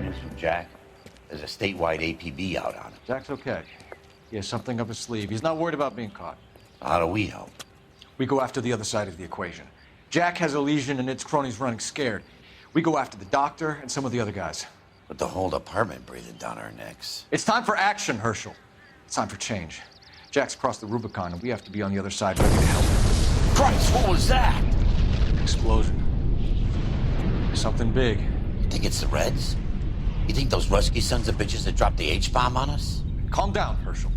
news from Jack? There's a statewide APB out on him. Jack's okay. He has something up his sleeve. He's not worried about being caught. How do we help? We go after the other side of the equation. Jack has a legion and its cronies running scared. We go after the doctor and some of the other guys. With the whole department breathing down our necks. It's time for action, Herschel. It's time for change. Jack's crossed the Rubicon, and we have to be on the other side ready to help him. Christ, what was that? Explosion. Something big. You think it's the Reds? You think those Rusky sons of bitches that dropped the H-bomb on us? Calm down, Herschel.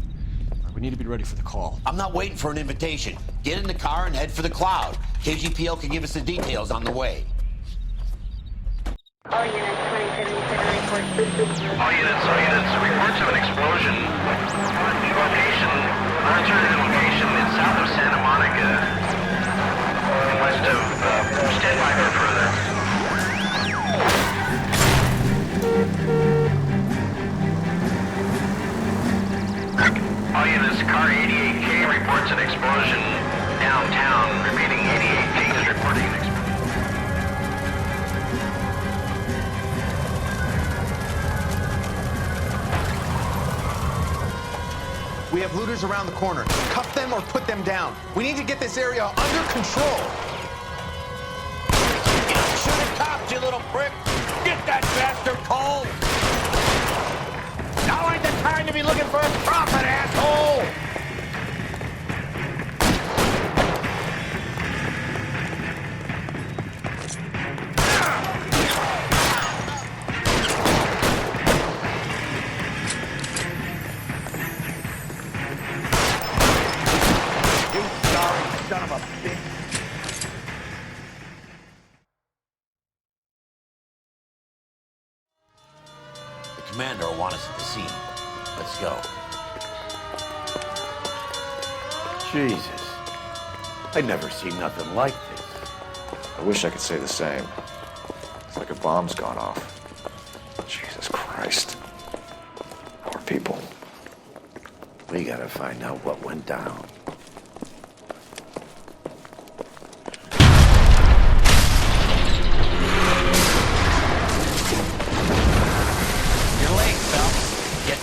We need to be ready for the call. I'm not waiting for an invitation. Get in the car and head for the cloud. KGPL can give us the details on the way. All units, 2077 report. All units, reports of an explosion. Location, uncertain location in south of Santa Monica. West of, stand by for further. All units, car 88K reports an explosion downtown. Remaining 88K is reporting an explosion. We have looters around the corner. Cuff them or put them down. We need to get this area under control. Shoot at cops, you little prick! Get that bastard cold! Now ain't the time to be looking for a profit, asshole! Son of a bitch. The commander will want us at the scene. Let's go. Jesus. I've never seen nothing like this. I wish I could say the same. It's like a bomb's gone off. Jesus Christ. Poor people. We gotta find out what went down.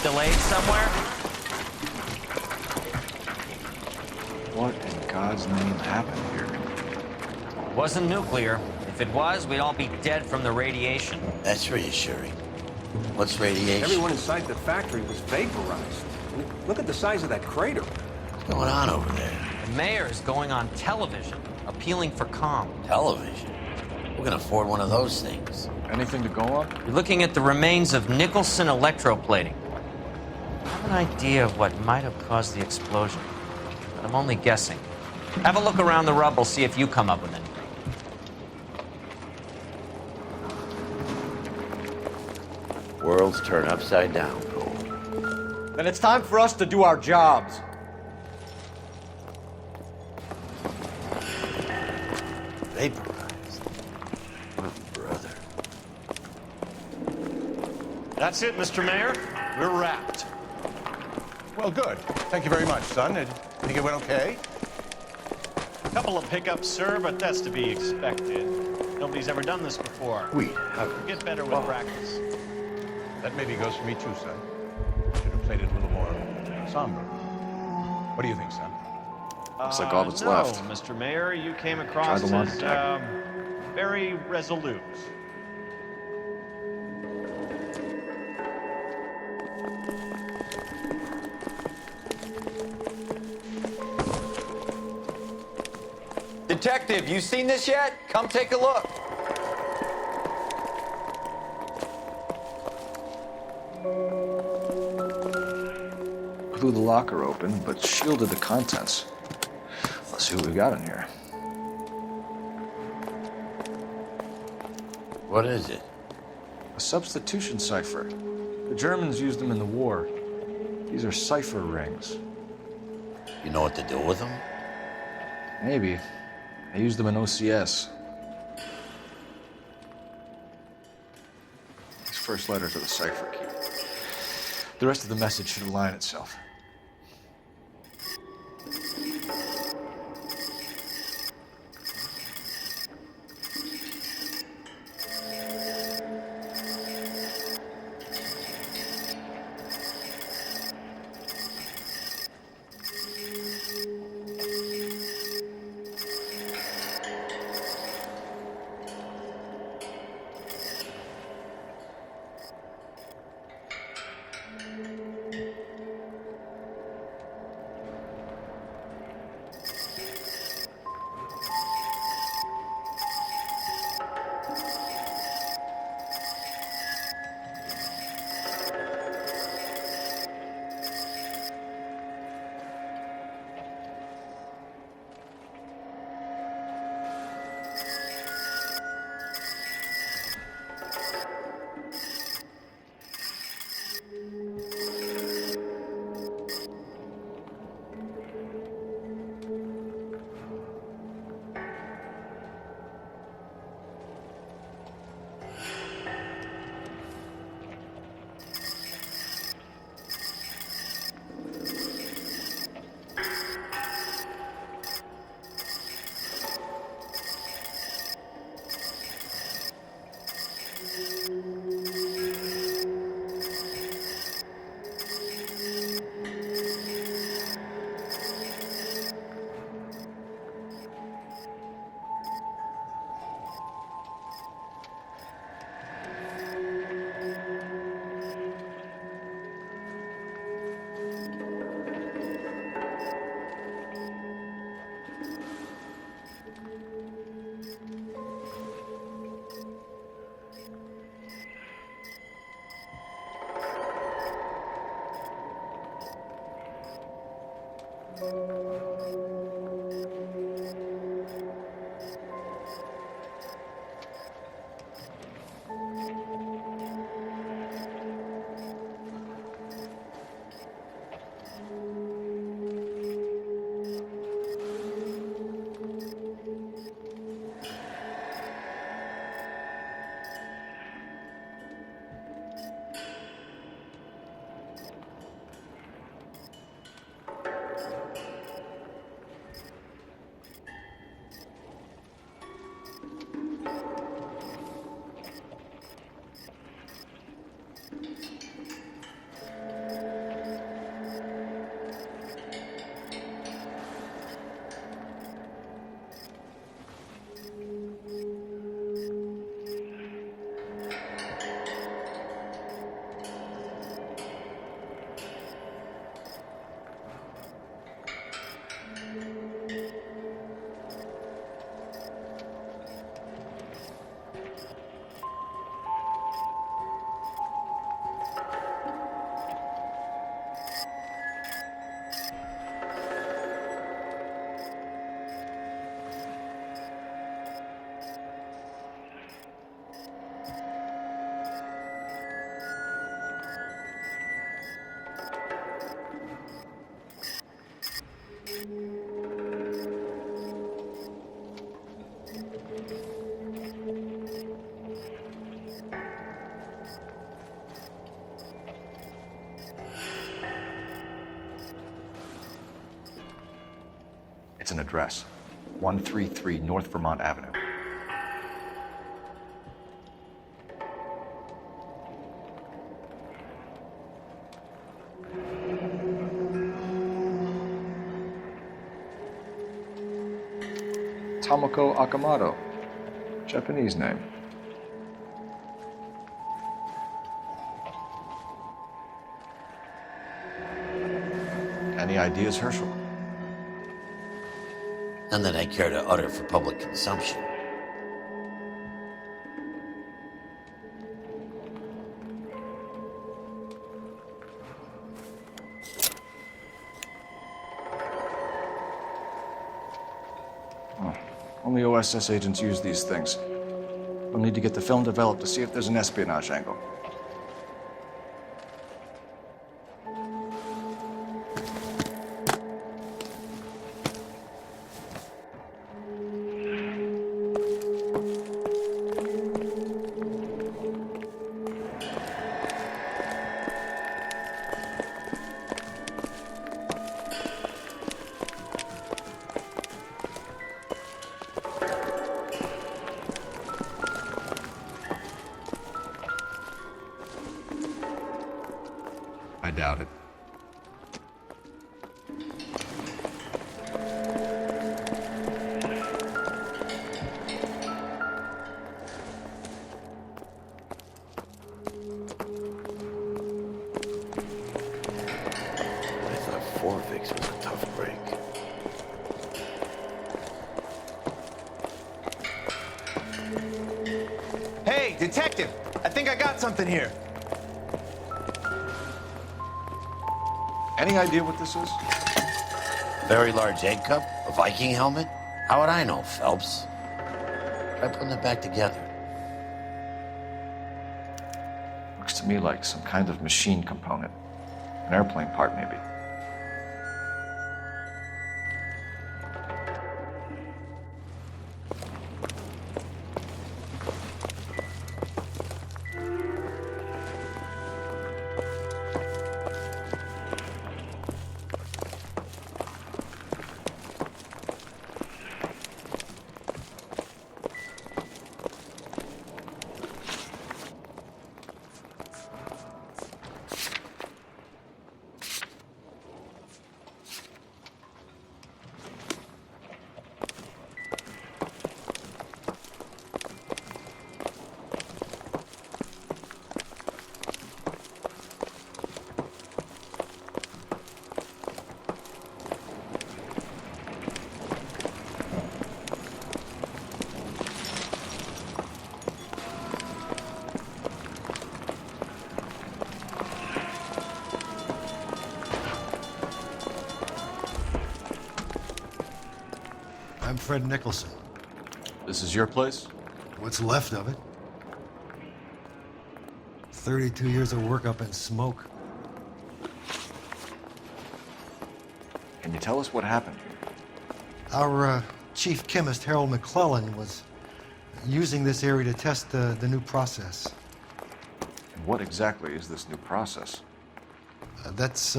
Delayed somewhere? What in God's name happened here? Wasn't nuclear. If it was, we'd all be dead from the radiation. That's reassuring. What's radiation? Everyone inside the factory was vaporized. Look at the size of that crater. What's going on over there? The mayor is going on television, appealing for calm. Television? We're gonna afford one of those things. Anything to go on? We're looking at the remains of Nicholson electroplating. I have an idea of what might have caused the explosion, but I'm only guessing. Have a look around the rubble, see if you come up with anything. Worlds turn upside down, Cole. Then it's time for us to do our jobs. Vaporized. Oh, brother. That's it, Mr. Mayor. We're wrapped. Well, good. Thank you very much, son. I think it went okay. A couple of hiccups, sir, but that's to be expected. Nobody's ever done this before. We have Get better with practice. That maybe goes for me too, son. Should have played it a little more somber. What do you think, son? Looks like all that's no, left. Mr. Mayor, you came across Tribal as very resolute. Detective, you seen this yet? Come take a look. Blew the locker open, but shielded the contents. Let's see what we got in here. What is it? A substitution cipher. The Germans used them in the war. These are cipher rings. You know what to do with them? Maybe. I used them in OCS. His first letter to the cipher key. The rest of the message should align itself. It's an address. 133 North Vermont Avenue. Tomoko Akamoto. Japanese name. Any ideas, Herschel? None that I care to utter for public consumption. Oh, only OSS agents use these things. We'll need to get the film developed to see if there's an espionage angle. I doubt it. I thought Forvix was a tough break. Hey, detective! I think I got something here. Any idea what this is? Very large egg cup? A Viking helmet? How would I know, Phelps? Try putting it back together. Looks to me like some kind of machine component. An airplane part, maybe. I'm Fred Nicholson. This is your place? What's left of it? 32 years of work up in smoke. Can you tell us what happened? Our chief chemist, Harold McClellan, was using this area to test the new process. And what exactly is this new process? That's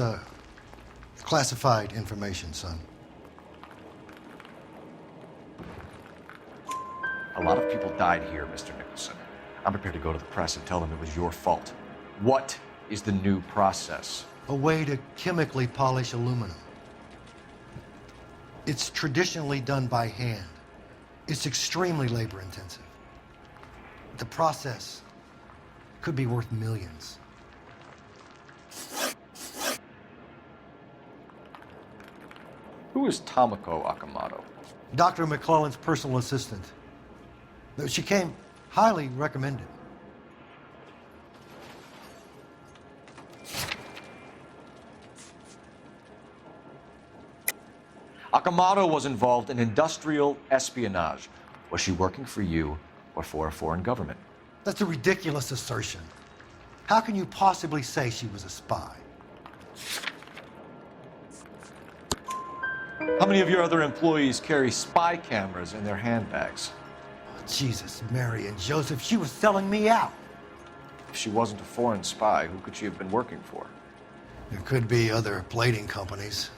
classified information, son. A lot of people died here, Mr. Nicholson. I'm prepared to go to the press and tell them it was your fault. What is the new process? A way to chemically polish aluminum. It's traditionally done by hand. It's extremely labor intensive. The process could be worth millions. Who is Tomoko Akamoto? Dr. McClellan's personal assistant. She came highly recommended. Akamoto was involved in industrial espionage. Was she working for you or for a foreign government? That's a ridiculous assertion. How can you possibly say she was a spy? How many of your other employees carry spy cameras in their handbags? Jesus, Mary and Joseph, she was selling me out. If she wasn't a foreign spy, who could she have been working for? There could be other plating companies.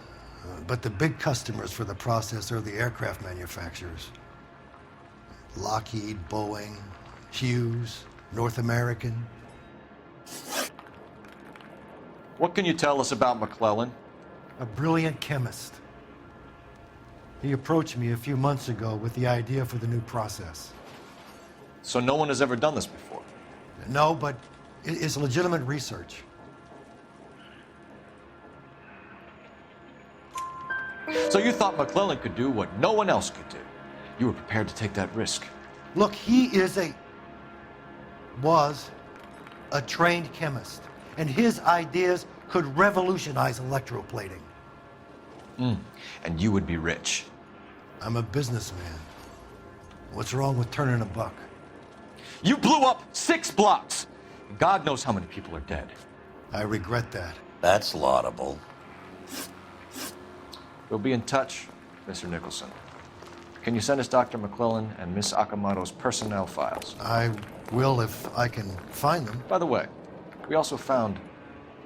But the big customers for the process are the aircraft manufacturers. Lockheed, Boeing, Hughes, North American. What can you tell us about McClellan? A brilliant chemist. He approached me a few months ago with the idea for the new process. So no one has ever done this before? No, but it's legitimate research. So you thought McClellan could do what no one else could do. You were prepared to take that risk. Look, he was a trained chemist, and his ideas could revolutionize electroplating. And you would be rich. I'm a businessman. What's wrong with turning a buck? You blew up 6 blocks. God knows how many people are dead. I regret that. That's laudable. We'll be in touch, Mr. Nicholson. Can you send us Dr. McClellan and Miss Akamoto's personnel files? I will if I can find them. By the way, we also found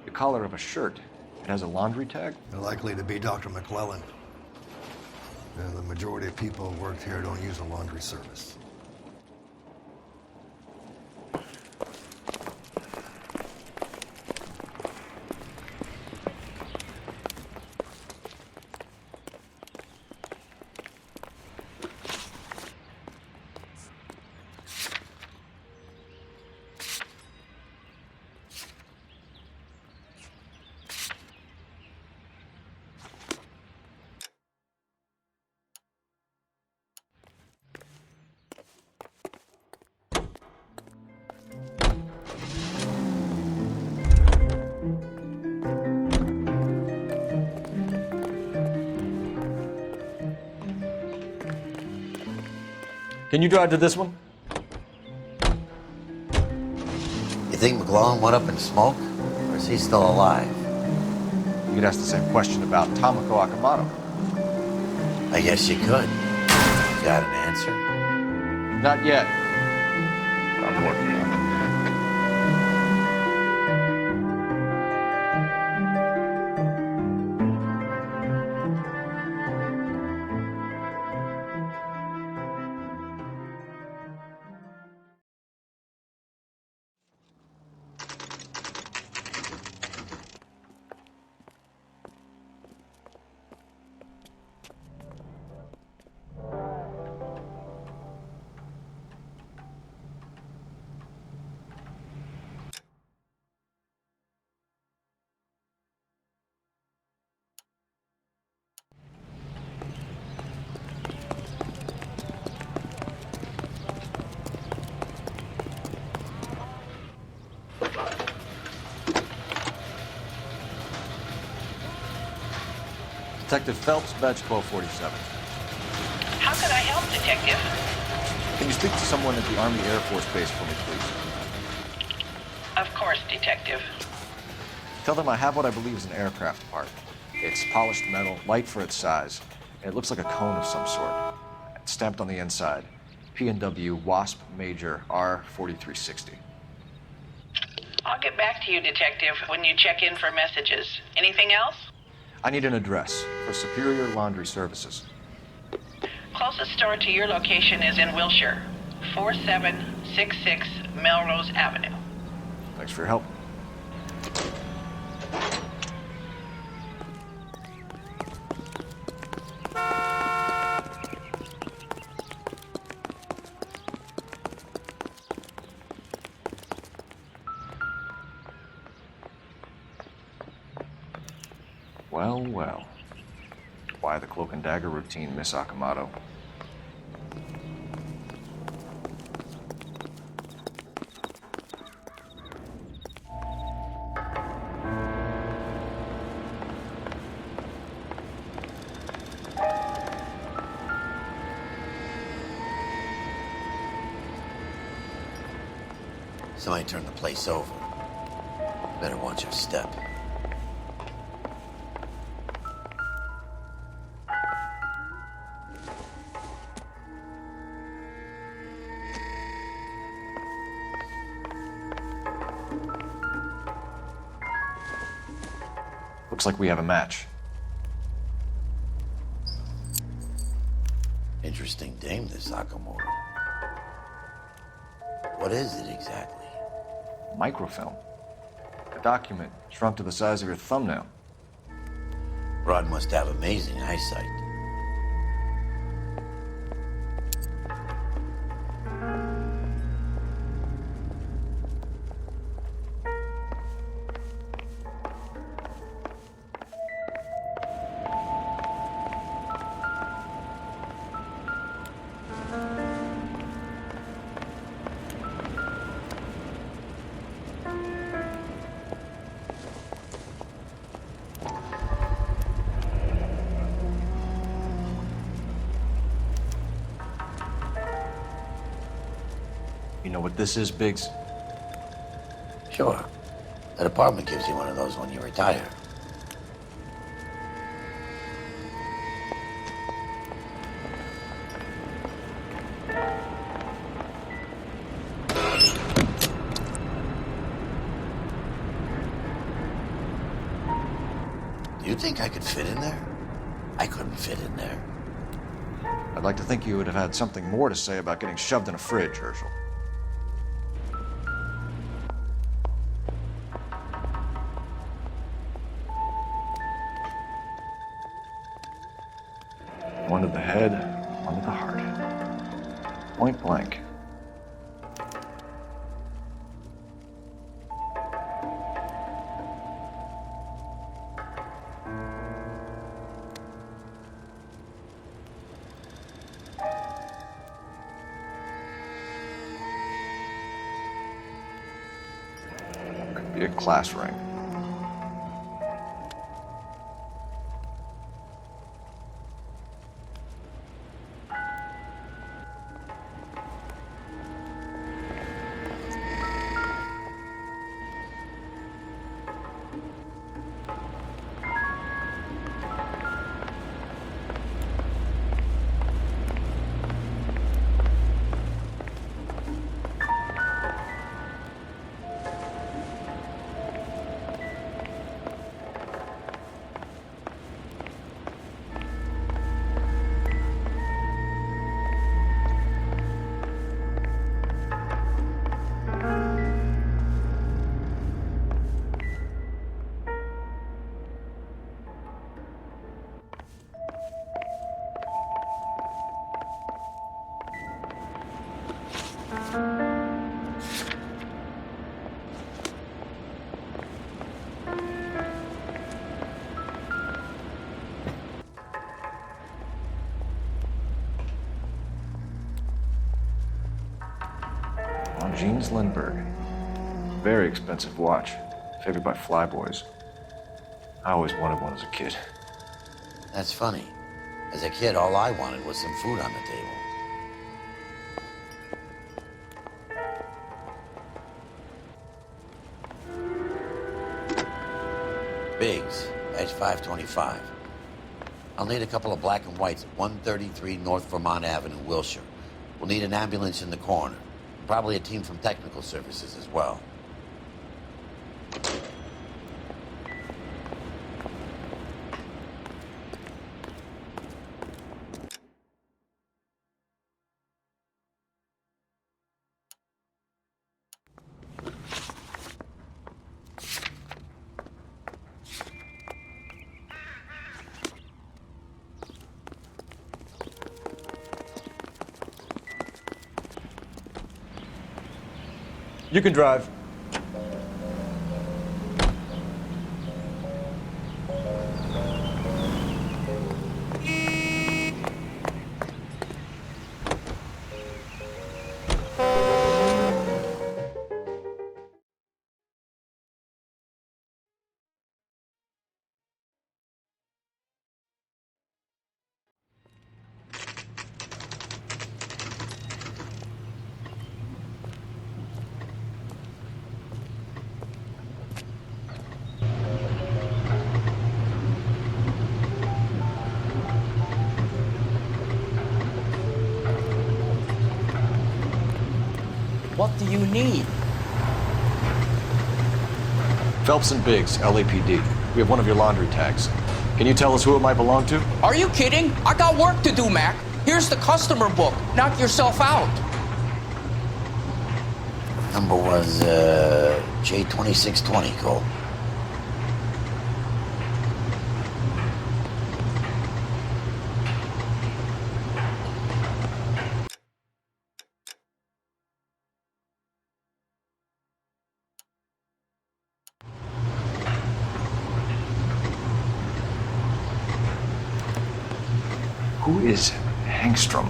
the collar of a shirt. It has a laundry tag. They're likely to be Dr. McClellan. The majority of people who work here don't use a laundry service. Can you drive to this one? You think McClellan went up in smoke? Or is he still alive? You could ask the same question about Tomoko Akamoto. I guess you could. Got an answer? Not yet. I'm working on it. Detective Phelps, badge 1247. How could I help, Detective? Can you speak to someone at the Army Air Force Base for me, please? Of course, Detective. Tell them I have what I believe is an aircraft part. It's polished metal, light for its size, and it looks like a cone of some sort. It's stamped on the inside. P&W Wasp Major R4360. I'll get back to you, Detective, when you check in for messages. Anything else? I need an address for Superior Laundry Services. Closest store to your location is in Wilshire, 4766 Melrose Avenue. Thanks for your help. Well, well. Why the cloak and dagger routine, Miss Akamoto? Somebody turned the place over. Better watch your step. Looks like we have a match. Interesting dame, this Sakamoto. What is it exactly? Microfilm. A document shrunk to the size of your thumbnail. Rod must have amazing eyesight. You know what this is, Biggs? Sure. That apartment gives you one of those when you retire. Do you think I could fit in there? I couldn't fit in there. I'd like to think you would have had something more to say about getting shoved in a fridge, Herschel. One to the head, one to the heart. Point blank. Could be a class ring. Jeans Lindbergh. Very expensive watch. Favored by flyboys. I always wanted one as a kid. That's funny. As a kid, all I wanted was some food on the table. Biggs, edge 525. I'll need a couple of black and whites at 133 North Vermont Avenue, Wilshire. We'll need an ambulance in the corner. Probably a team from technical services as well. You can drive. What do you need? Phelps and Biggs, LAPD. We have one of your laundry tags. Can you tell us who it might belong to? Are you kidding? I got work to do, Mac. Here's the customer book. Knock yourself out. Number was J2620, Cole. Who is Hangstrom?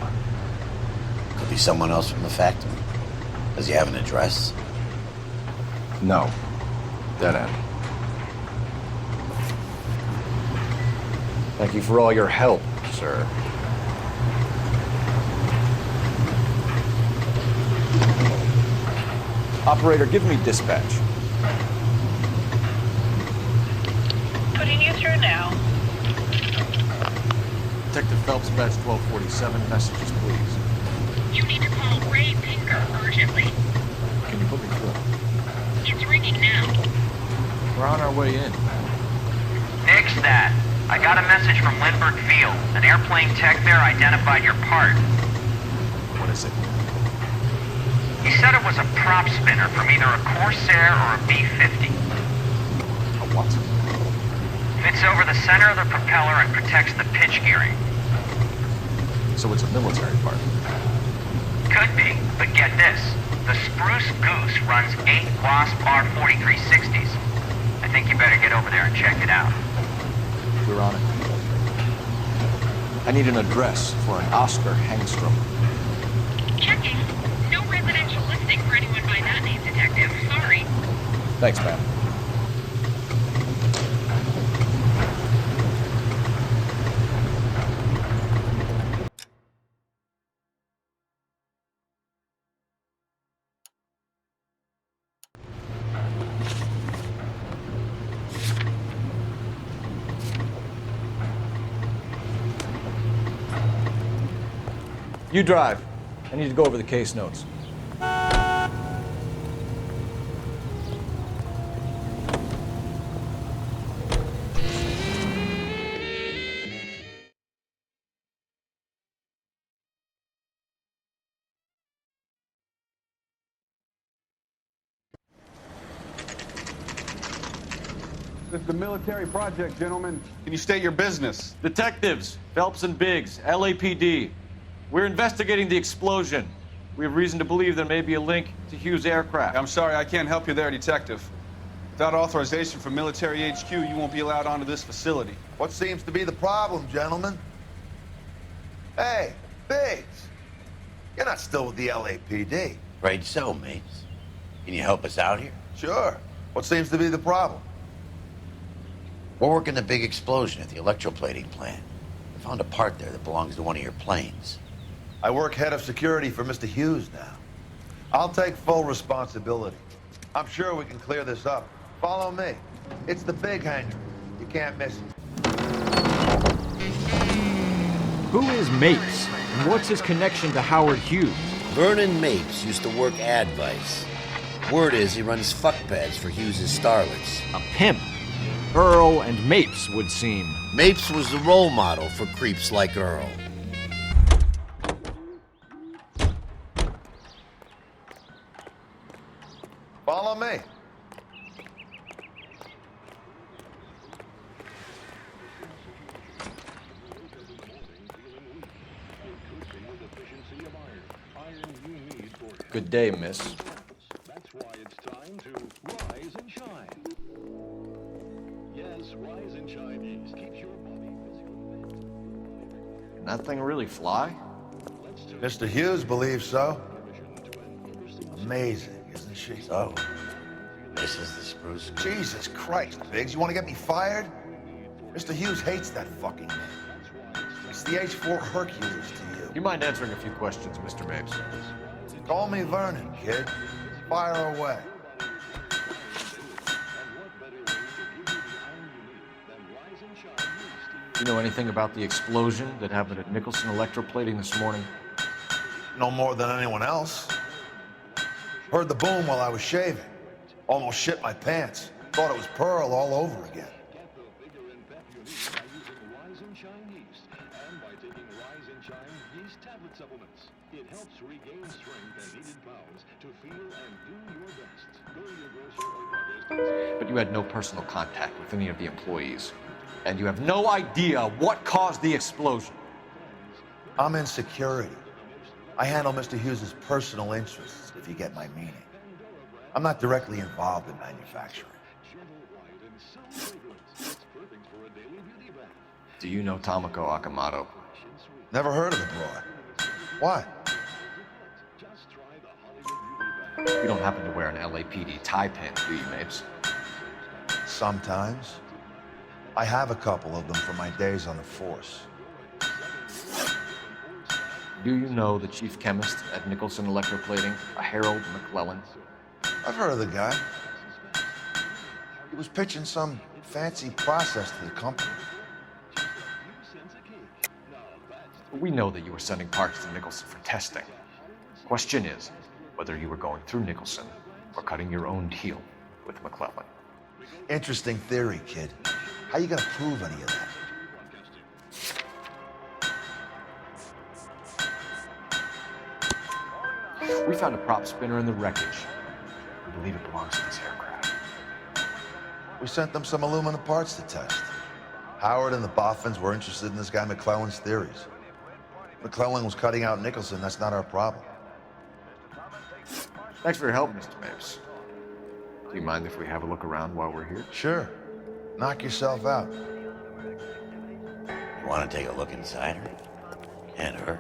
Could be someone else from the factory. Does he have an address? No. Dead end. Thank you for all your help, sir. Operator, give me dispatch. Putting you through now. Detective Phelps, badge 1247. Messages, please. You need to call Ray Pinker urgently. Can you put me through? It's ringing now. We're on our way in. Nix that. I got a message from Lindbergh Field. An airplane tech there identified your part. What is it? He said it was a prop spinner from either a Corsair or a B-50. A what? Fits over the center of the propeller and protects the pitch gearing. So it's a military part. Could be, but get this. The Spruce Goose runs 8 Wasp R4360s. I think you better get over there and check it out. We're on it. I need an address for an Oscar Hangstrom. Checking. No residential listing for anyone by that name, Detective. Sorry. Thanks, ma'am. You drive. I need to go over the case notes. This is a military project, gentlemen. Can you state your business? Detectives, Phelps and Biggs, LAPD. We're investigating the explosion. We have reason to believe there may be a link to Hughes' aircraft. I'm sorry, I can't help you there, Detective. Without authorization from military HQ, you won't be allowed onto this facility. What seems to be the problem, gentlemen? Hey, Biggs. You're not still with the LAPD. Afraid so, mates. Can you help us out here? Sure. What seems to be the problem? We're working the big explosion at the electroplating plant. We found a part there that belongs to one of your planes. I work head of security for Mr. Hughes now. I'll take full responsibility. I'm sure we can clear this up. Follow me. It's the big hangar. You can't miss it. Who is Mapes, and what's his connection to Howard Hughes? Vernon Mapes used to work Advice. Word is he runs fuck pads for Hughes' starlets. A pimp. Earl and Mapes would seem. Mapes was the role model for creeps like Earl. Follow me. Good day, miss. That's why it's time to rise and shine. Yes, rise and shine keeps your body physically. Can that thing really fly? Mr. Hughes believes so. Amazing, isn't she? So, this is the Spruce. Jesus Christ, Biggs, you want to get me fired? Mr. Hughes hates that fucking name. It's the H-4 Hercules to you. You mind answering a few questions, Mr. Mapes? Call me Vernon, kid. Fire away. You know anything about the explosion that happened at Nicholson Electroplating this morning? No more than anyone else. Heard the boom while I was shaving. Almost shit my pants. Thought it was Pearl all over again. supplements. It helps regain strength and needed pounds to feel and do your best. Go to your grocer or druggist. But you had no personal contact with any of the employees. And you have no idea what caused the explosion. I'm in security. I handle Mr. Hughes' personal interests, if you get my meaning. I'm not directly involved in manufacturing. Do you know Tomoko Akamoto? Never heard of the broad. Why? You don't happen to wear an LAPD tie pin, do you, Mapes? Sometimes. I have a couple of them from my days on the force. Do you know the chief chemist at Nicholson Electroplating, a Harold McClellan? I've heard of the guy. He was pitching some fancy process to the company. We know that you were sending parts to Nicholson for testing. Question is whether you were going through Nicholson or cutting your own deal with McClellan. Interesting theory, kid. How you gonna prove any of that? We found a prop spinner in the wreckage. We believe it belongs to this aircraft. We sent them some aluminum parts to test. Howard and the Boffins were interested in this guy McClellan's theories. McClellan was cutting out Nicholson. That's not our problem. Thanks for your help, Mr. Mapes. Do you mind if we have a look around while we're here? Sure. Knock yourself out. You want to take a look inside her? Can't hurt.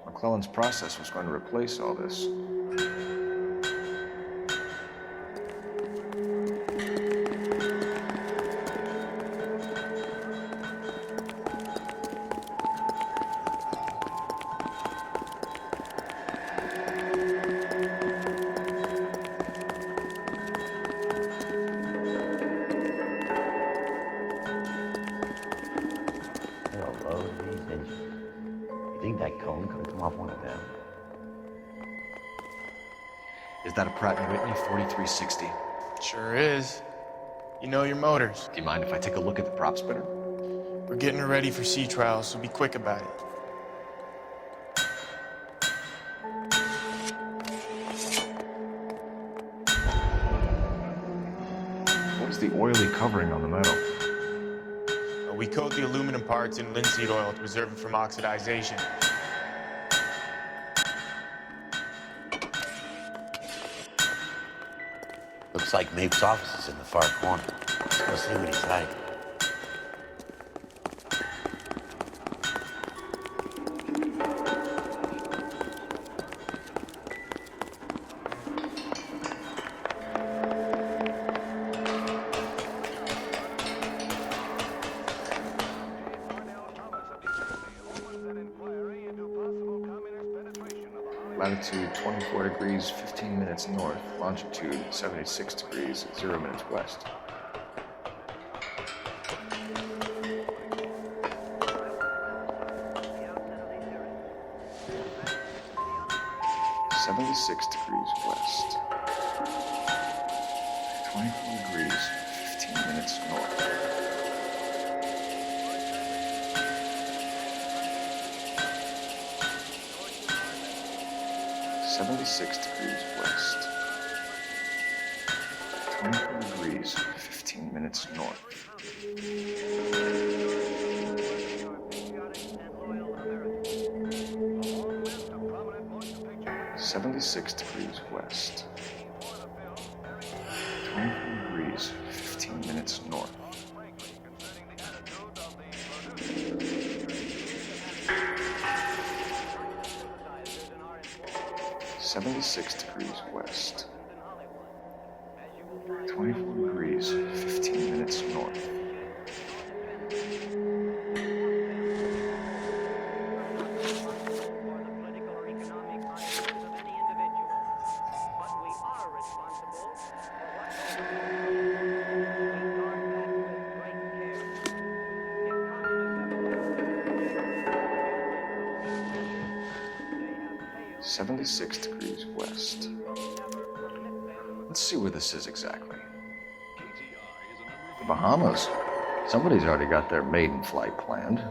McClellan's process was going to replace all this. Is that a Pratt & Whitney 4360? Sure is. You know your motors. Do you mind if I take a look at the prop spinner? We're getting her ready for sea trials, so be quick about it. What is the oily covering on the metal? We coat the aluminum parts in linseed oil to preserve it from oxidization. Looks like Mapes' office is in the far corner. Let's go see what he's hiding. Latitude 24 degrees, 15 minutes north. Longitude 76 degrees, 0 minutes west. (76 degrees west). 24 degrees, 15 minutes north. (76 degrees west). 24 degrees, 15 minutes north. 76 degrees west. 24 degrees, 15 minutes north. 76 degrees west. 24 degrees, 15 minutes north. 76 76 degrees west. Let's see where this is exactly. The Bahamas. Somebody's already got their maiden flight planned.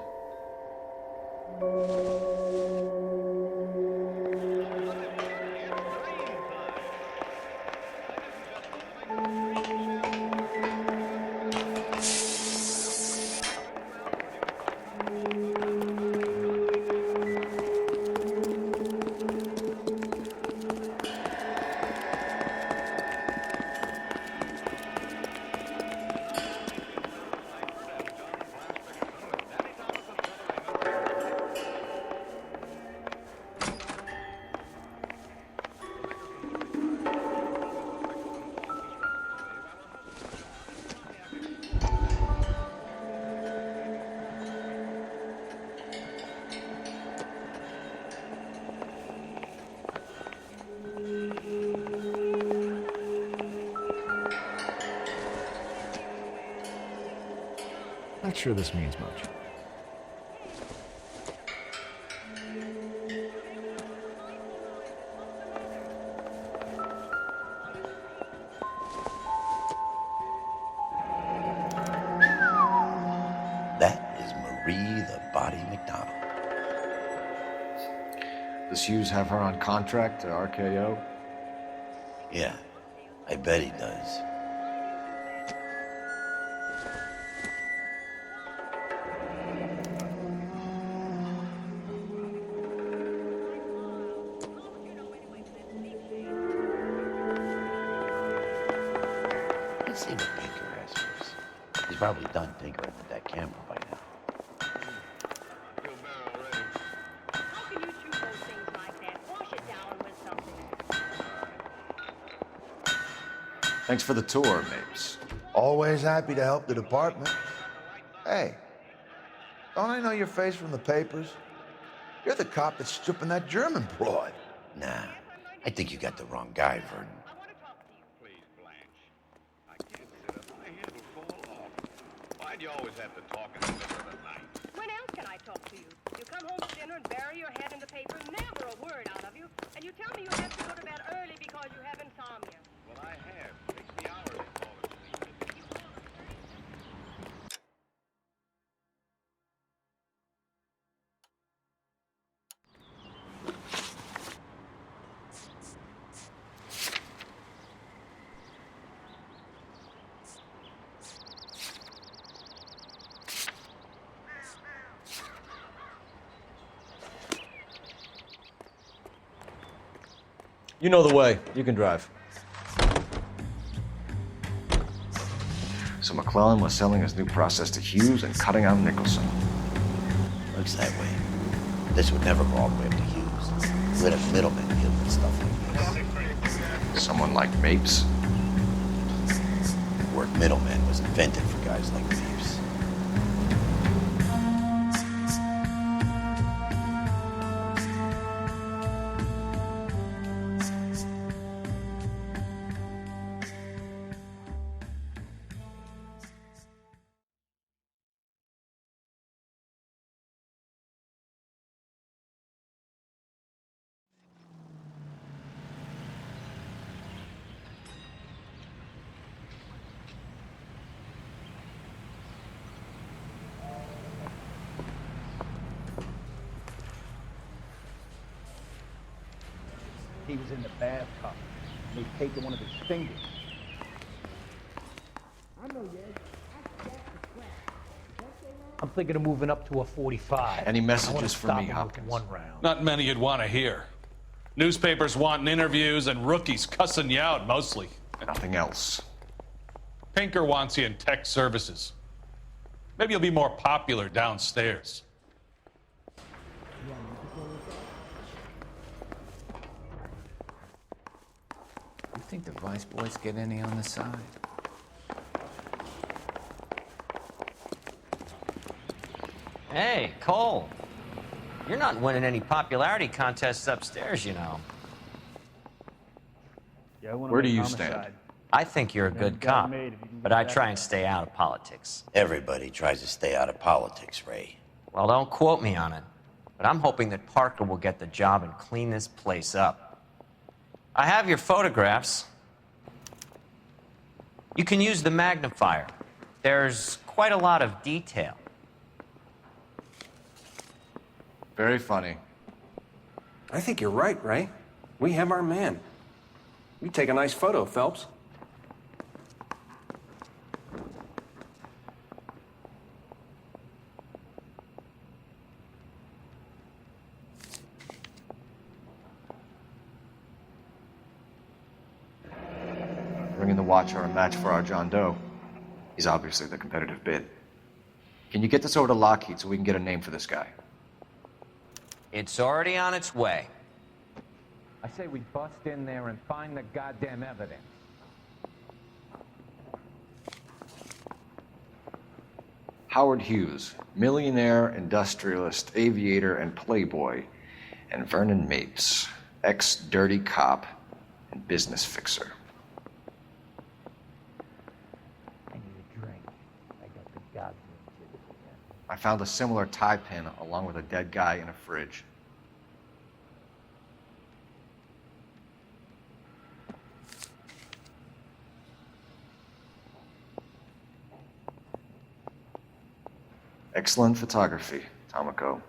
Not sure this means much. That is Marie the Body McDonald. Does Hughes have her on contract to RKO? Yeah, I bet he does. Let's see what Tinker has for us. He's probably done tinkering with that camera by now. Thanks for the tour, Mapes. Always happy to help the department. Hey, don't I know your face from the papers? You're the cop that's stripping that German broad. Nah, I think you got the wrong guy, Vernon. Why'd you always have to talk in the middle of the night? When else can I talk to you? You come home for dinner and bury your head in the paper, never a word out of you, and you tell me you have to go to bed early because you have insomnia. Well, I have. 60 hours they fall asleep. You know the way. You can drive. So McClellan was selling his new process to Hughes and cutting out Nicholson. Looks that way. This would never go all the way up to Hughes. We'd have middlemen deal with stuff like this. Someone like Mapes? The word middleman was invented for guys like Mapes. He was in the bathtub. They'd taken one of his fingers. I'm thinking of moving up to a 45. Any I wanna messages for stop me, him with Hopkins? one round. Not many you'd want to hear. Newspapers wanting interviews and rookies cussing you out mostly. Nothing else. Pinker wants you in tech services. Maybe you'll be more popular downstairs. You think the Vice Boys get any on the side? Hey, Cole. You're not winning any popularity contests upstairs, you know. Where do you stand? I think you're a good cop, but I try and stay out of politics. Everybody tries to stay out of politics, Ray. Well, don't quote me on it. but I'm hoping that Parker will get the job and clean this place up. I have your photographs. You can use the magnifier. There's quite a lot of detail. Very funny. I think you're right, Ray. We have our man. You take a nice photo, Phelps. Bringing the Watcher a match for our John Doe. He's obviously the competitive bid. Can you get this over to Lockheed so we can get a name for this guy? It's already on its way. I say we bust in there and find the goddamn evidence. Howard Hughes, millionaire, industrialist, aviator, and playboy, and Vernon Mapes, ex-dirty cop and business fixer. I need a drink. I got the goddamn jitters again. I found a similar tie pin along with a dead guy in a fridge. Excellent photography, Tomoko.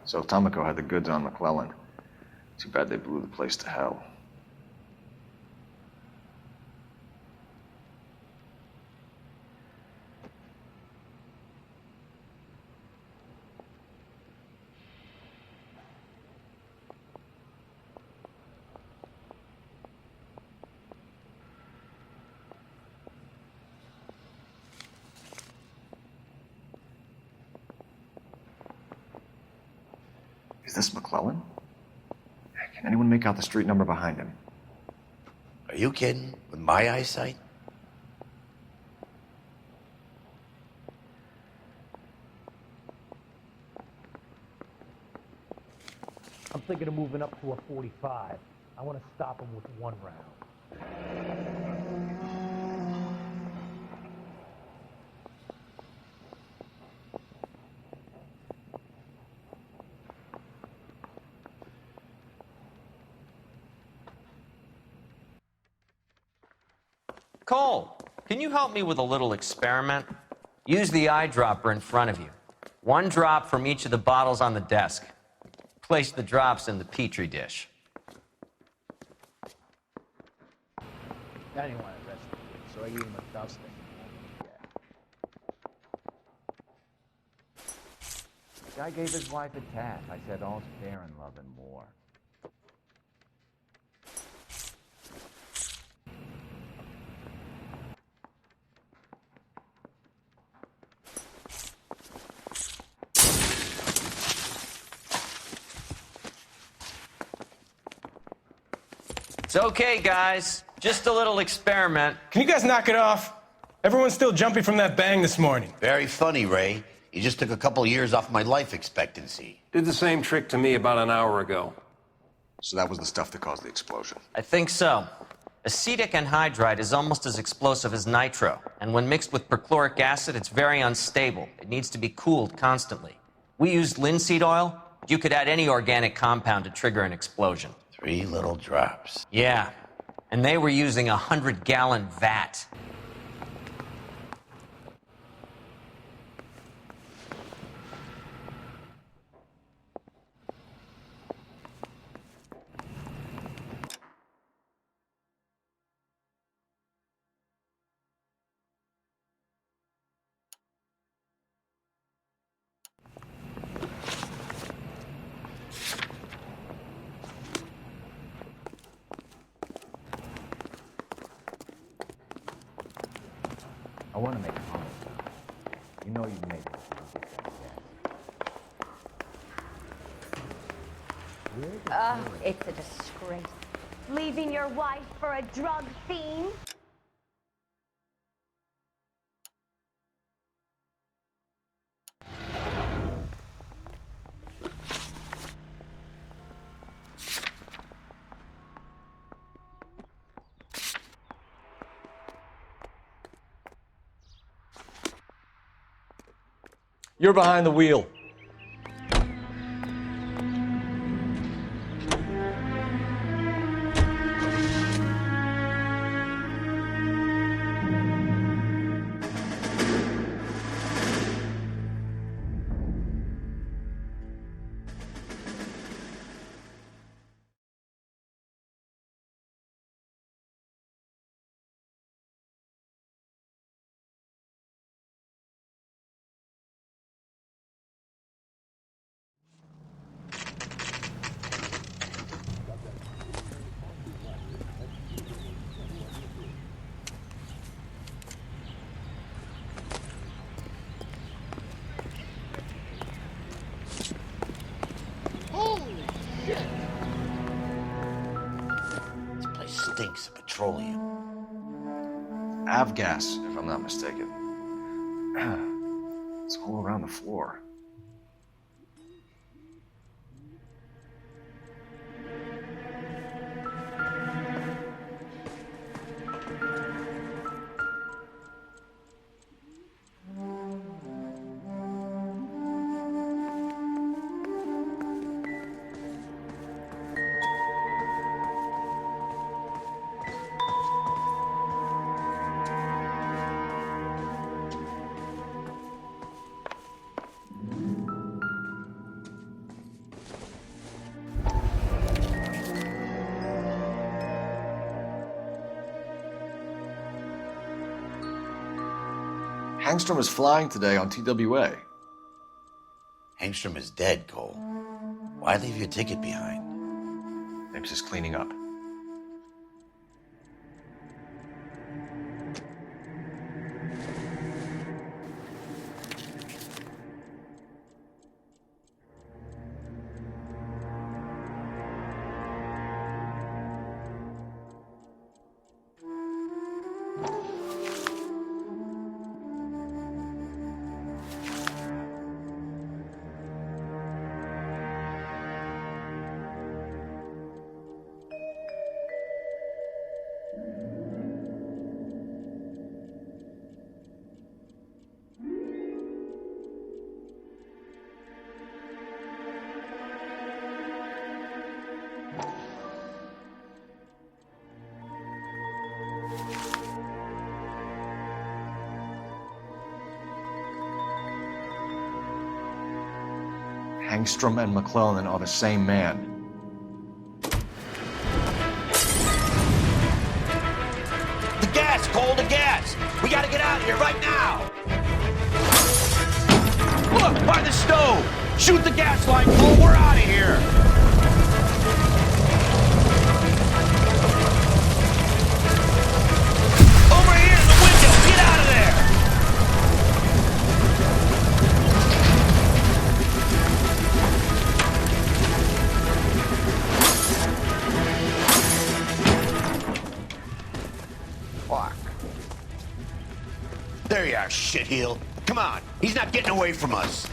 So Tomoko had the goods on McClellan. Too bad they blew the place to hell. Is this McClellan? Can anyone make out the street number behind him? Are you kidding? With my eyesight? I'm thinking of moving up to a 45. I want to stop him with one round. Cole, can you help me with a little experiment? Use the eyedropper in front of you. One drop from each of the bottles on the desk. Place the drops in the Petri dish. I didn't want to rest him, so I gave him a dusting. The guy gave his wife a tap. I said, all's fair in love and war. It's okay, guys. Just a little experiment. Can you guys knock it off? Everyone's still jumpy from that bang this morning. Very funny, Ray. You just took a couple years off my life expectancy. Did the same trick to me about an hour ago. So that was the stuff that caused the explosion. I think so. Acetic anhydride is almost as explosive as nitro, and when mixed with perchloric acid, it's very unstable. It needs to be cooled constantly. We used linseed oil, but you could add any organic compound to trigger an explosion. 3 little drops. Yeah, and they were using a 100-gallon vat. I want to make a promise. You know you made it. It's a disgrace. Leaving your wife for a drug fiend? You're behind the wheel. stinks of petroleum. Avgas, if I'm not mistaken. It's all around the floor. Hangstrom is flying today on TWA. Hangstrom is dead, Cole. Why leave your ticket behind? Mapes is cleaning up. Hangstrom and McClellan are the same man. The gas, Cole, the gas! We gotta get out of here right now! Look, by the stove! Shoot the gas line, Cole, we're out of here! Over here in the window, get out of there! There you are, shitheel. Come on, he's not getting away from us.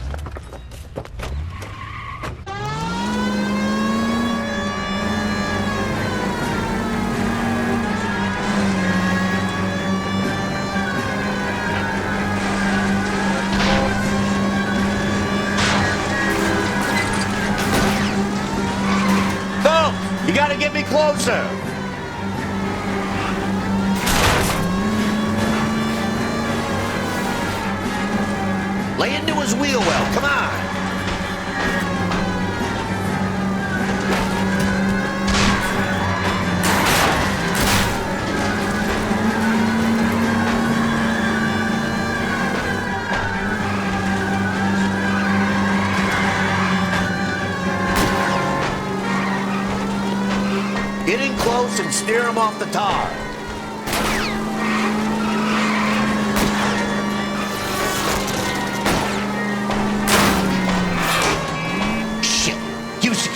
Phil, you gotta get me closer. Lay into his wheel well, come on! Get in close and steer him off the tar.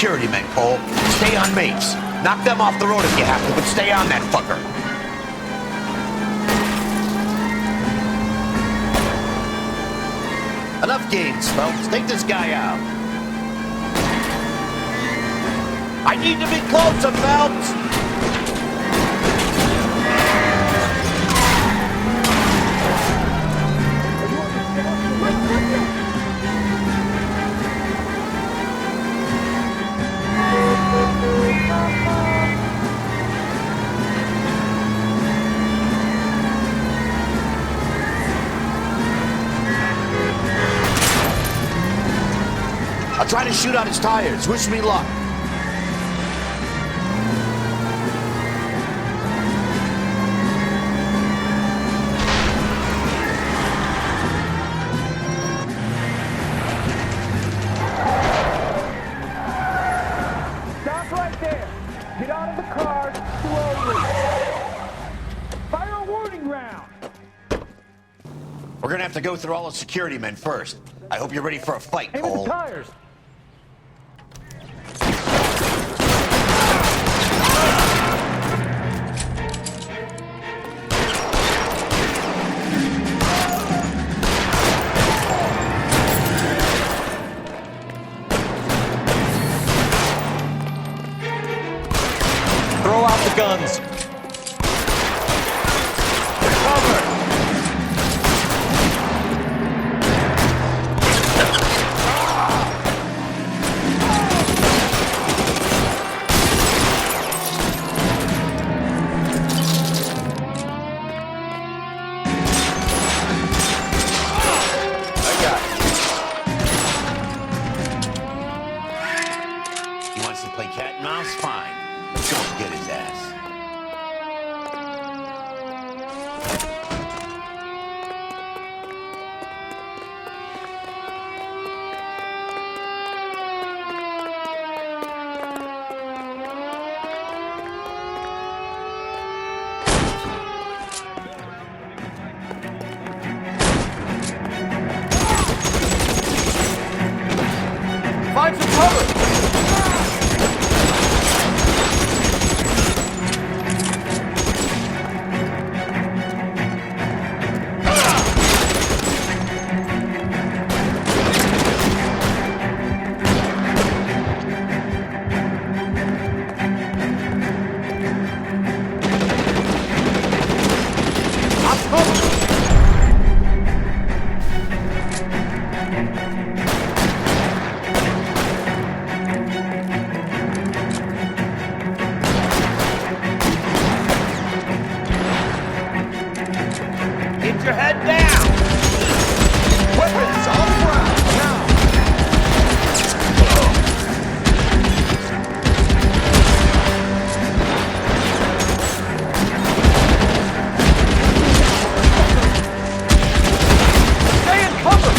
Security men, Cole. Stay on Mapes. Knock them off the road if you have to, but stay on that fucker. Enough games, folks. Take this guy out. I need to be closer, Phelps. I'll try to shoot out his tires. Wish me luck. Stop right there. Get out of the car slowly. Fire a warning round. We're gonna have to go through all the security men first. I hope you're ready for a fight, Aim at Cole. the tires. Find some cover! Get your head down! Weapons on the ground, now! Stay in cover!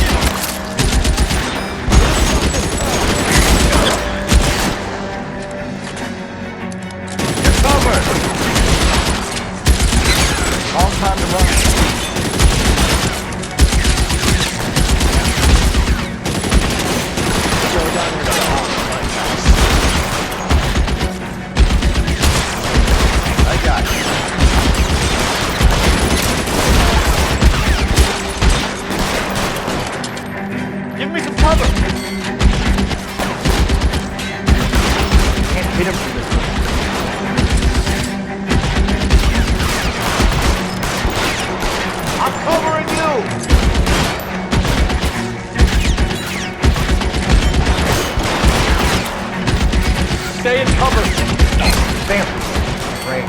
You're covered! All time to run. I got you. Give me some cover! Can't hit him from this way. I'm covering you! Stay in cover! Bam! Great.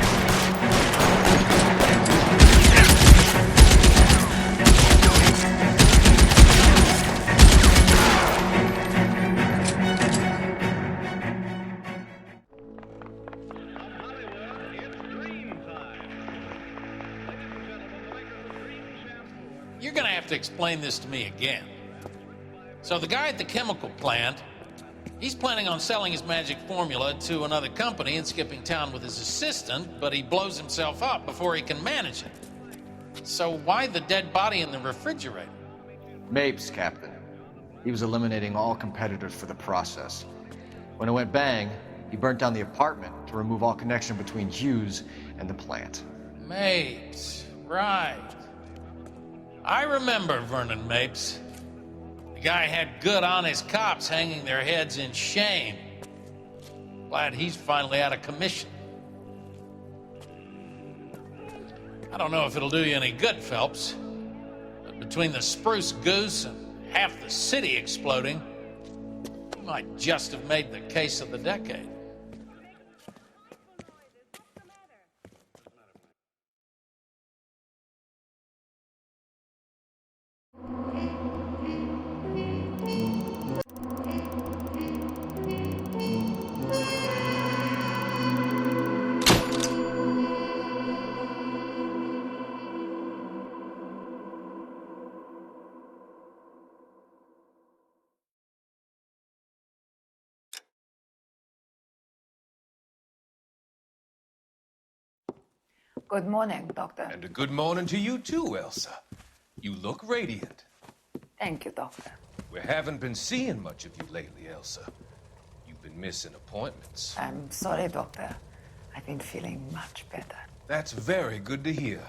You're gonna have to explain this to me again. So the guy at the chemical plant, he's planning on selling his magic formula to another company and skipping town with his assistant, but he blows himself up before he can manage it. So why the dead body in the refrigerator? Mapes, Captain. He was eliminating all competitors for the process. When it went bang, he burnt down the apartment to remove all connection between Hughes and the plant. Mapes, right. I remember Vernon Mapes. The guy had good, honest cops hanging their heads in shame. Glad he's finally out of commission. I don't know if it'll do you any good, Phelps, but between the spruce goose and half the city exploding, you might just have made the case of the decade. Good morning, Doctor. And a good morning to you too, Elsa. You look radiant. Thank you, Doctor. We haven't been seeing much of you lately, Elsa. You've been missing appointments. I'm sorry, Doctor. I've been feeling much better. That's very good to hear.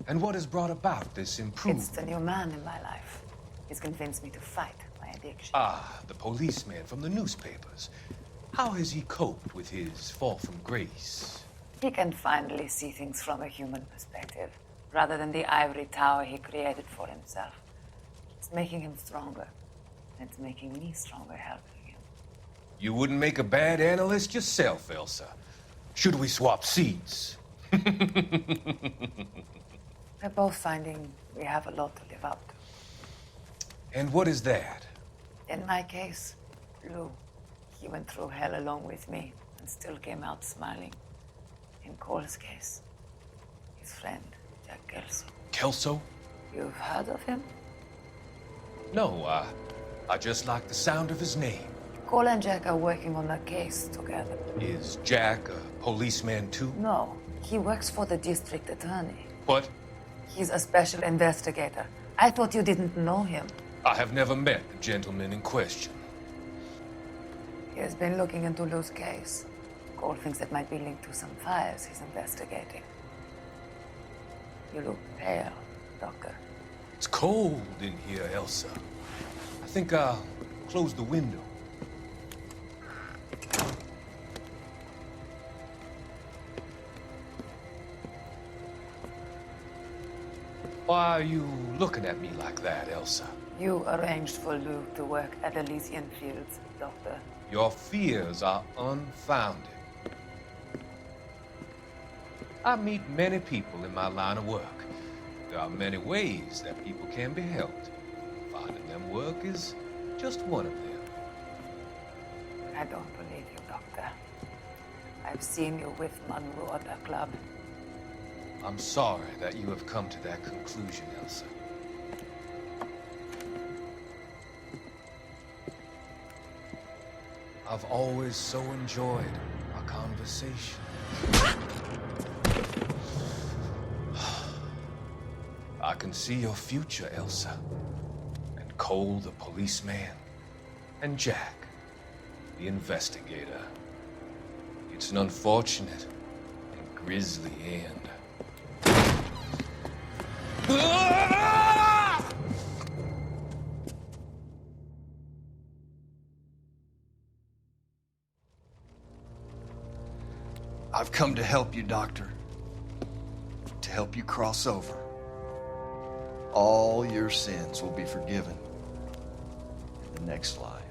And what has brought about this improvement? It's the new man in my life. He's convinced me to fight my addiction. Ah, the policeman from the newspapers. How has he coped with his fall from grace? He can finally see things from a human perspective, rather than the ivory tower he created for himself. It's making him stronger. And it's making me stronger helping him. You wouldn't make a bad analyst yourself, Elsa. Should we swap seats? We're both finding we have a lot to live up to. And what is that? In my case, Lou. He went through hell along with me and still came out smiling. In Cole's case, his friend, Jack Kelso. Kelso? You've heard of him? No, I just like the sound of his name. Cole and Jack are working on a case together. Is Jack a policeman too? No, he works for the district attorney. What? He's a special investigator. I thought you didn't know him. I have never met the gentleman in question. He has been looking into Lou's case. All things that might be linked to some fires he's investigating. You look pale, Doctor. It's cold in here, Elsa. I think I'll close the window. Why are you looking at me like that, Elsa? You arranged for Lou to work at Elysian Fields, Doctor. Your fears are unfounded. I meet many people in my line of work. There are many ways that people can be helped. Finding them work is just one of them. I don't believe you, Doctor. I've seen you with Monroe at the club. I'm sorry that you have come to that conclusion, Elsa. I've always so enjoyed our conversation. I can see your future, Elsa. And Cole, the policeman. And Jack, the investigator. It's an unfortunate and grisly end. I've come to help you, Doctor. To help you cross over. All your sins will be forgiven in the next life.